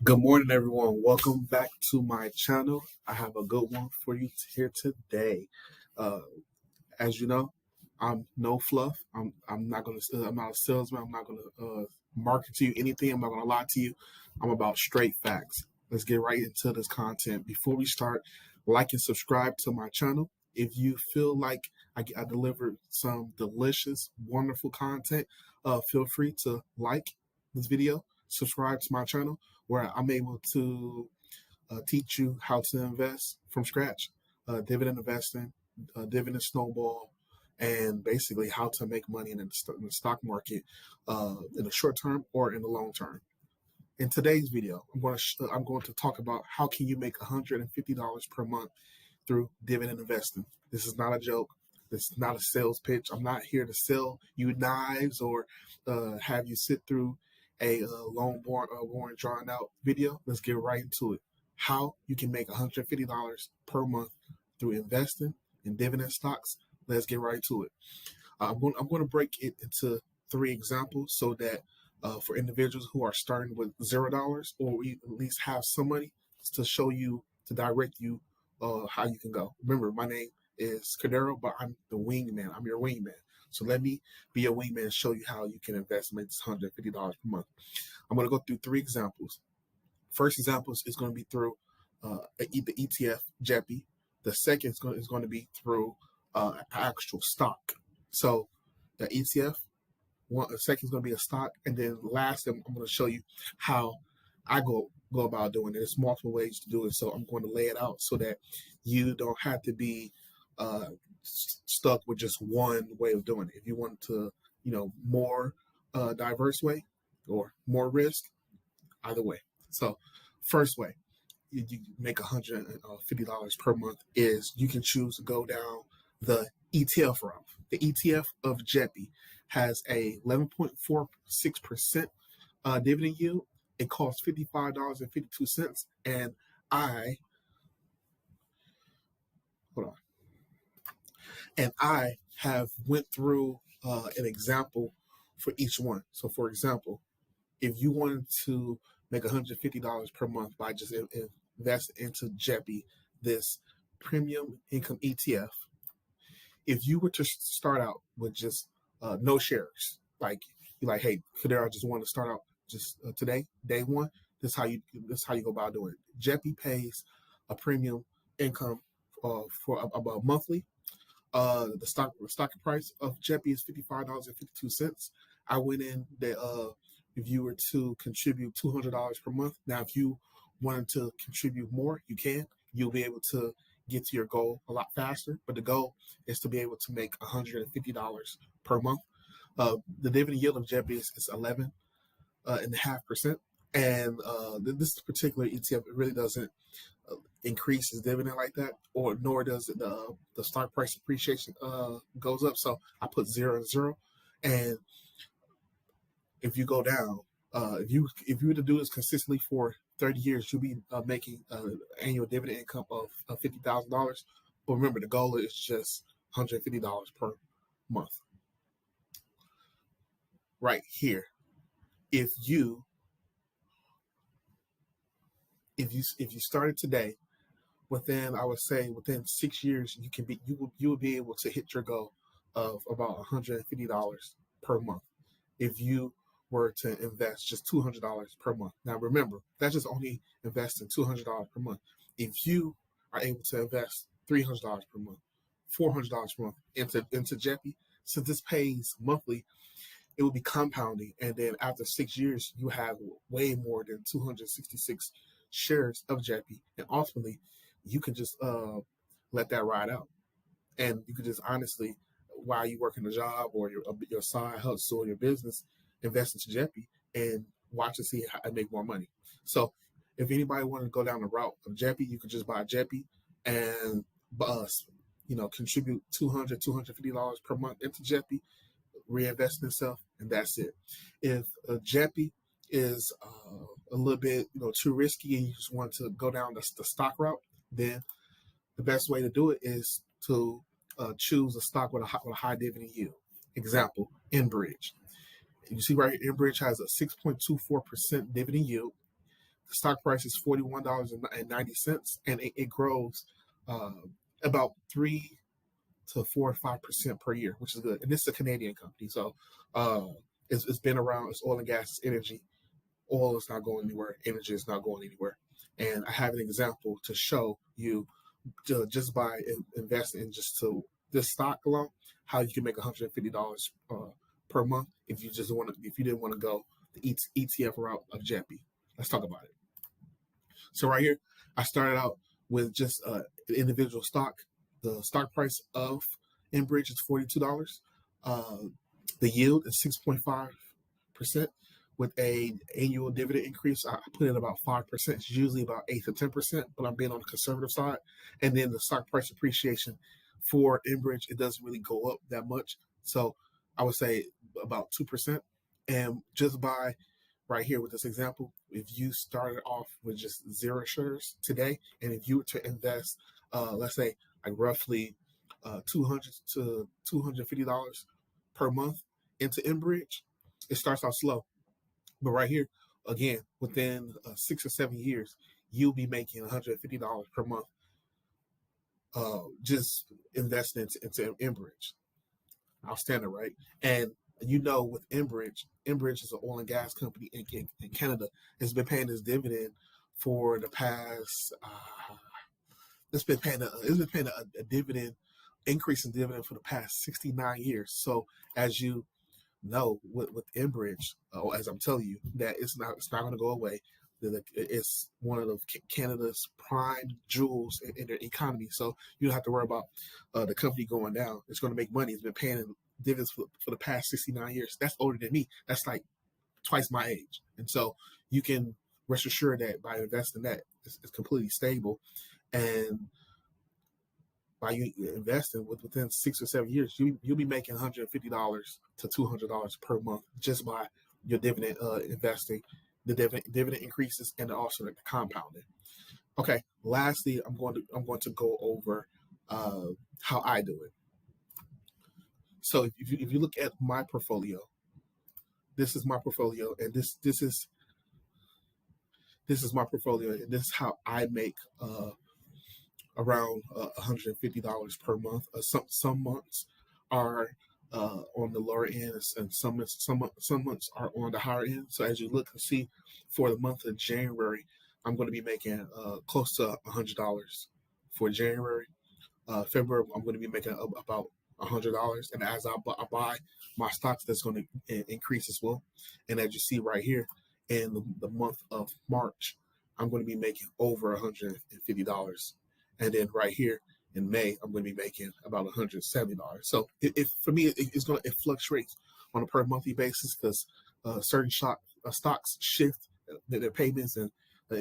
Good morning, everyone. Welcome back to my channel. I have a good one for you here today. Uh, as you know, I'm no fluff. I'm not gonna. I'm not a salesman. I'm not gonna market to you anything. I'm not gonna lie to you. I'm about straight facts. Let's get right into this content. Before we start, like and subscribe to my channel. If you feel like I delivered some delicious, wonderful content, feel free to like this video, subscribe to my channel, where I'm able to teach you how to invest from scratch, dividend investing, dividend snowball, and basically how to make money in the stock market in the short term or in the long term. In today's video, I'm going to talk about how can you make $150 per month through dividend investing. This is not a joke. This is not a sales pitch. I'm not here to sell you knives or have you sit through a long, boring, drawn out video. Let's get right into it. How you can make $150 per month through investing in dividend stocks. Let's get right to it. I'm going to break it into 3 examples so that for individuals who are starting with $0 or we at least have some money to show you, to direct you how you can go. Remember, my name is Cadero, but I'm the wingman. I'm your wingman. So let me be your wingman and show you how you can invest and make this $150 per month. I'm going to go through 3 examples. First example is going to be through the ETF Jepi. The second is going to be through actual stock. So the ETF, the second is going to be a stock, and then last I'm going to show you how I go about doing it. There's multiple ways to do it, so I'm going to lay it out so that you don't have to be stuck with just one way of doing it. If you want to, more diverse way or more risk, either way. So, first way you make $150 per month is you can choose to go down the ETF route. The ETF of Jepi has a 11.46% dividend yield. It costs $55.52, and I have went through an example for each one. So, for example, if you wanted to make $150 per month by just investing into Jepi, this premium income ETF, if you were to start out with just no shares, like you're like, hey, Cadero, I just want to start out just today, day one. This is how you go about doing it. Jepi pays a premium income for about monthly. The stock price of Jepi is $55.52. I went in that if you were to contribute $200 per month. Now, if you wanted to contribute more, you can. You'll be able to get to your goal a lot faster. But the goal is to be able to make $150 per month. The dividend yield of Jepi is 11.5%. And this particular ETF, it really doesn't increase its dividend like that, or nor does it, the stock price appreciation goes up. So I put 0 and 0. And if you go down, if you were to do this consistently for 30 years, you'll be making annual dividend income of $50,000. But remember, the goal is just $150 per month. Right here, if you started today, I would say within 6 years, you will be able to hit your goal of about $150 per month if you were to invest just $200 per month. Now remember, that's just only investing $200 per month. If you are able to invest $300 per month, $400 per month into Jepi, since this pays monthly, it will be compounding, and then after 6 years, you have way more than 266 shares of Jepi, and ultimately, you can just let that ride out, and you can just honestly, while you working a job or your side hustle or your business, invest into Jepi and watch and see how I make more money. So, if anybody wanted to go down the route of Jepi, you could just buy Jepi and contribute $250 per month into Jepi, reinvest in itself, and that's it. If Jepi is a little bit too risky and you just want to go down the stock route, then the best way to do it is to choose a stock with a high dividend yield. Example, Enbridge. You see right here, Enbridge has a 6.24% dividend yield. The stock price is $41.90, and it grows about 3 to 4 or 5% per year, which is good. And this is a Canadian company, so it's been around. It's oil and gas, it's energy. Oil is not going anywhere. Energy is not going anywhere. And I have an example to show you just by investing in just to this stock alone, how you can make $150 per month if you didn't want to go the ETF route of Jepi. Let's talk about it. So right here, I started out with just an individual stock. The stock price of Enbridge is $42. The yield is 6.5%. With a annual dividend increase, I put in about 5%. It's usually about 8 to 10%, but I'm being on the conservative side. And then the stock price appreciation for Enbridge, it doesn't really go up that much. So I would say about 2%. And just by right here with this example, if you started off with just 0 shares today, and if you were to invest, let's say like roughly $200 to $250 per month into Enbridge, it starts off slow. But right here, again, within 6 or 7 years, you'll be making $150 per month just investing into Enbridge. Outstanding, right? And with Enbridge is an oil and gas company in Canada. It's been paying this dividend for the past. It's been paying a dividend, increase in dividend for the past 69 years. So as you know, with Enbridge, as I'm telling you, that it's not going to go away. It's one of Canada's prime jewels in their economy. So you don't have to worry about the company going down. It's going to make money. It's been paying dividends for the past 69 years. That's older than me. That's like twice my age. And so you can rest assured that by investing that, it's completely stable. And by you investing within 6 or 7 years, you'll be making $150 to $200 per month just by your dividend investing. The dividend increases and also the compounding. Okay. Lastly, I'm going to go over how I do it. So if you look at my portfolio, this is my portfolio, and this is my portfolio, and this is how I make around $150 per month. Some months are on the lower end, and some months are on the higher end. So as you look and see, for the month of January, I'm going to be making close to $100 for January. February, I'm going to be making about $100, and as I buy my stocks, that's going to increase as well. And as you see right here, in the month of March, I'm going to be making over $150. And then right here in May, I'm going to be making about $170. So for me, it fluctuates on a per monthly basis because certain stocks shift their payments in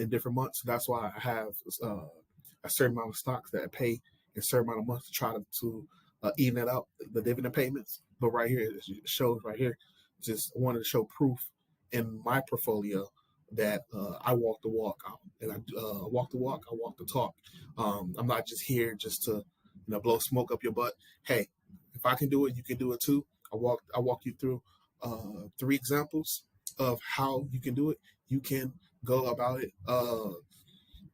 different months. So that's why I have a certain amount of stocks that I pay in a certain amount of months to try to even that out, the dividend payments. But right here, it shows right here, just wanted to show proof in my portfolio that I walk the walk, and I walk the walk, I walk the talk. I'm not just here just to blow smoke up your butt. Hey, if I can do it, you can do it too. I walk you through 3 examples of how you can do it. You can go about it,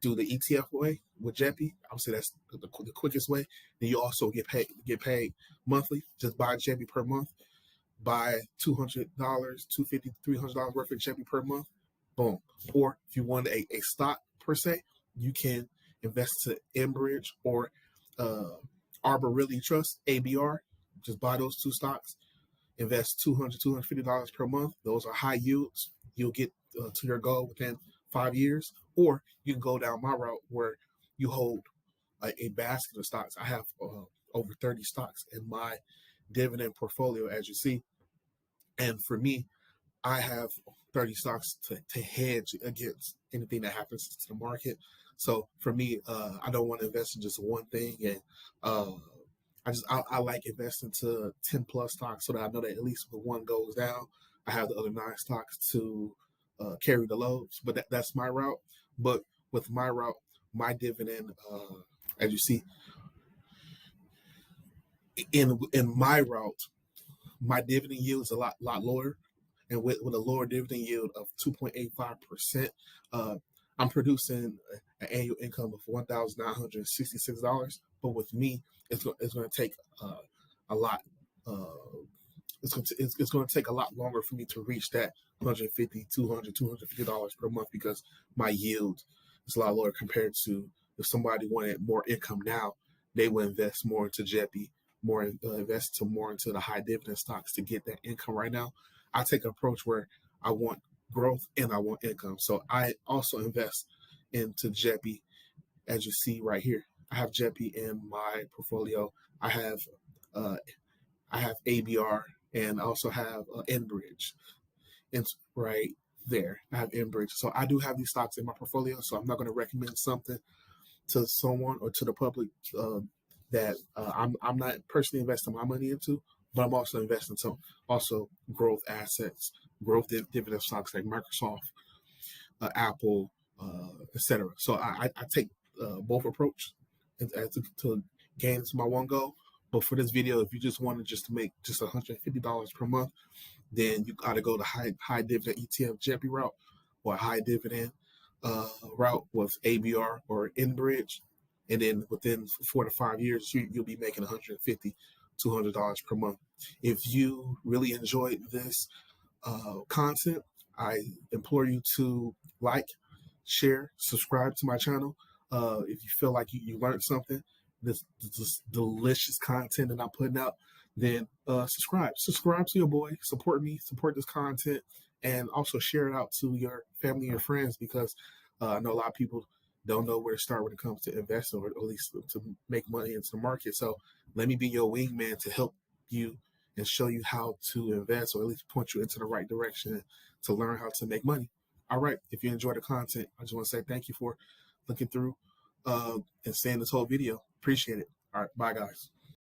do the ETF way with Jepi. I would say that's the quickest way. Then you also get paid monthly. Just buy Jepi per month. Buy $200, $250, $300 worth of Jepi per month. Boom. Or if you want a stock per se, you can invest to Enbridge or Arbor Realty Trust, ABR. Just buy those 2 stocks. Invest $200, $250 per month. Those are high yields. You'll get to your goal within 5 years. Or you can go down my route where you hold a basket of stocks. I have over 30 stocks in my dividend portfolio, as you see. And for me, I have 30 stocks to hedge against anything that happens to the market. So for me, I don't want to invest in just one thing. And I like investing to 10 plus stocks so that I know that at least if one goes down, I have the other 9 stocks to carry the loads. But that's my route. But with my route, my dividend, as you see, in my route, my dividend yield is a lot lower. And with a lower dividend yield of 2.85%, I'm producing an annual income of $1,966, but with me, it's going to take a lot. It's going to take a lot longer for me to reach that $150, $200, $250 per month because my yield is a lot lower compared to if somebody wanted more income now, they would invest more into Jepi, invest more into the high dividend stocks to get that income. Right now, I take an approach where I want growth and I want income. So I also invest into Jepi, as you see right here. I have Jepi in my portfolio. I have ABR and I also have Enbridge. It's right there. I have Enbridge. So I do have these stocks in my portfolio. So I'm not going to recommend something to someone or to the public that I'm not personally investing my money into, but I'm also investing to also growth assets, growth dividend stocks like Microsoft, Apple, etc. So I take both approach to gain to my one goal. But for this video, if you just wanted to make just $150 per month, then you got to go the high dividend ETF Jepi route or high dividend route with ABR or Enbridge, and then within 4 to 5 years, you'll be making $150, $200 per month. If you really enjoyed this content, I implore you to like, share, subscribe to my channel. If you feel like you learned something, this delicious content that I'm putting out, then subscribe to your boy, support me, support this content, and also share it out to your family and friends, because I know a lot of people don't know where to start when it comes to investing, or at least to make money into the market. So let me be your wingman to help you and show you how to invest, or at least point you into the right direction to learn how to make money. All right, if you enjoy the content, I just want to say thank you for looking through and seeing this whole video. Appreciate it. All right, bye guys.